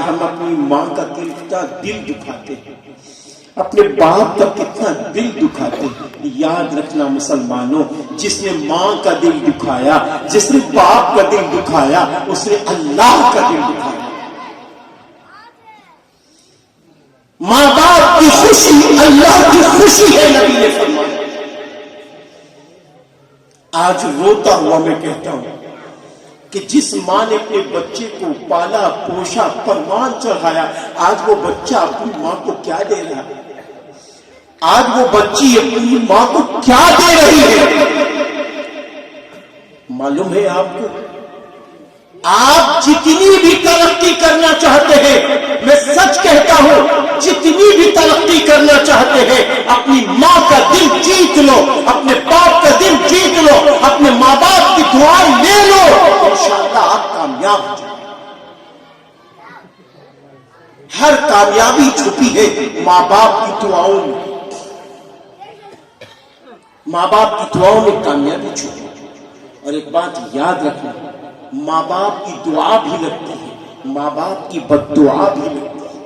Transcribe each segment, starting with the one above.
ہم اپنی ماں کا کتنا دل دکھاتے ہیں، اپنے باپ کا کتنا دل دکھاتے ہیں۔ یاد رکھنا مسلمانوں، جس نے ماں کا دل دکھایا، جس نے باپ کا دل دکھایا، اس نے اللہ کا دل دکھایا۔ ماں باپ کی خوشی اللہ کی خوشی ہے، نبی نے فرمایا۔ آج روتا ہوا میں کہتا ہوں کہ جس ماں نے اپنے بچے کو پالا پوشا پروان چڑھایا، آج وہ بچہ اپنی ماں کو کیا دے رہا ہے؟ آج وہ بچی اپنی ماں کو کیا دے رہی ہے؟ معلوم ہے آپ کو؟ آپ جتنی بھی ترقی کرنا چاہتے ہیں، میں سچ کہتا ہوں، جتنی بھی ترقی کرنا چاہتے ہیں، اپنی ماں کا دل جیت لو، اپنے باپ کا دل جیت لو، اپنے ماں باپ کی دعائیں لے لو، انشاءاللہ آپ کامیاب ہو جائیں۔ ہر کامیابی چھپی ہے ماں باپ کی دعاؤں میں، ماں باپ کی دعاؤں میں کامیابی چھپی ہے۔ اور ایک بات یاد رکھنا، ماں باپ کی دعا بھی لگتی ہے، ماں باپ کی بد دعا بھی لگتی ہے۔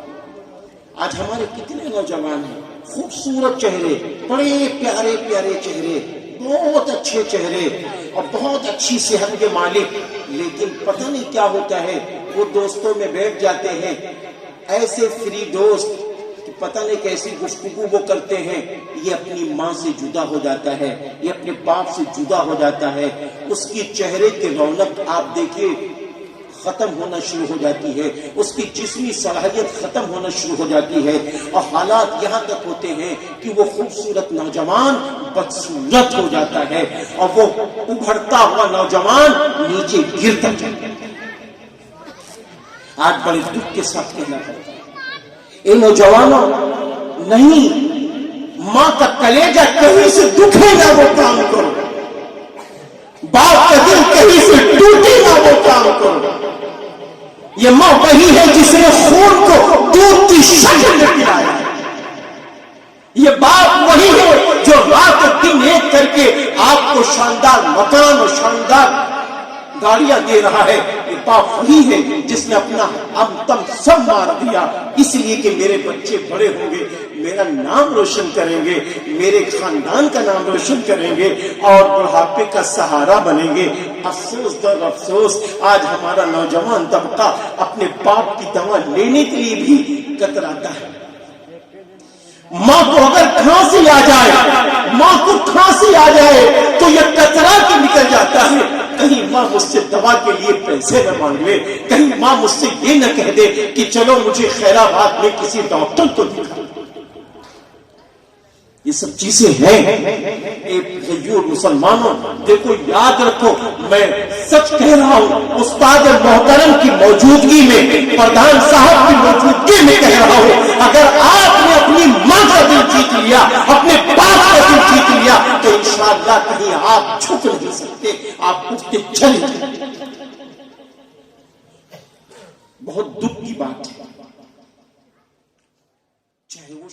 آج ہمارے کتنے نوجوان ہیں، خوبصورت چہرے، بڑے پیارے پیارے چہرے، بہت اچھے چہرے اور بہت اچھی صحت کے مالک، لیکن پتہ نہیں کیا ہوتا ہے، وہ دوستوں میں بیٹھ جاتے ہیں، ایسے فری دوست کہ پتہ نہیں کیسی گفتگو وہ کرتے ہیں، یہ اپنی ماں سے جدا ہو جاتا ہے، یہ اپنے باپ سے جدا ہو جاتا ہے، اس کی چہرے کی رونق آپ دیکھیے ختم ہونا شروع ہو جاتی ہے، اس کی جسمی صلاحیت ختم ہونا شروع ہو جاتی ہے، اور حالات یہاں تک ہوتے ہیں کہ وہ خوبصورت نوجوان بدصورت ہو جاتا ہے، اور وہ ابھرتا ہوا نوجوان نیچے گرتا جاتا ہے۔ آج بڑے دکھ کے ساتھ کہنا پڑتا ہے، اے نوجوانوں، نہیں، ماں کا کلیجہ کہیں سے دکھے نہ وہ کام کرو، باپ کا دل کہیں سے ٹوٹے نہ وہ کام کرو۔ یہ ماں وہی ہے جس نے خون کو دودھ کی شکل میں پلایا ہے، یہ باپ وہی ہے جو رات دن ایک کر کے آپ کو شاندار مکان اور شاندار گاڑیاں دے رہا ہے، یہ باپ وہی ہے جس نے اپنا تم سب مار دیا اس لیے کہ میرے بچے بڑے ہوں گے، میرا نام روشن کریں گے، میرے خاندان کا نام روشن کریں گے اور بڑھاپے کا سہارا بنیں گے۔ افسوس در افسوس، آج ہمارا نوجوان طبقہ اپنے باپ کی دوا لینے کے لیے بھی کتراتا ہے۔ ماں کو اگر کھانسی آ جائے، ماں کو کھانسی آ جائے تو یہ کترا کے نکل جاتا ہے، کہیں ماں مجھ سے دوا کے لیے پیسے نہ مانگ لے، کہیں ماں مجھ سے یہ نہ کہہ دے کہ چلو مجھے خیرآباد میں کسی ڈاکٹر کو دکھا۔ یہ سب چیزیں ہیں۔ غیور مسلمانوں، دیکھو یاد رکھو، میں سچ کہہ رہا ہوں، استاد محترم کی موجودگی میں، پردھان صاحب کی موجودگی میں کہہ رہا ہوں، اگر آپ نے اپنی ماں کا دل جیت لیا، اپنے باپ کا دل جیت لیا، تو انشاءاللہ کہیں آپ جھک نہیں سکتے، آپ اٹھ کے چلے جائیں۔ بہت دکھ کی بات ہے، چاہے وہ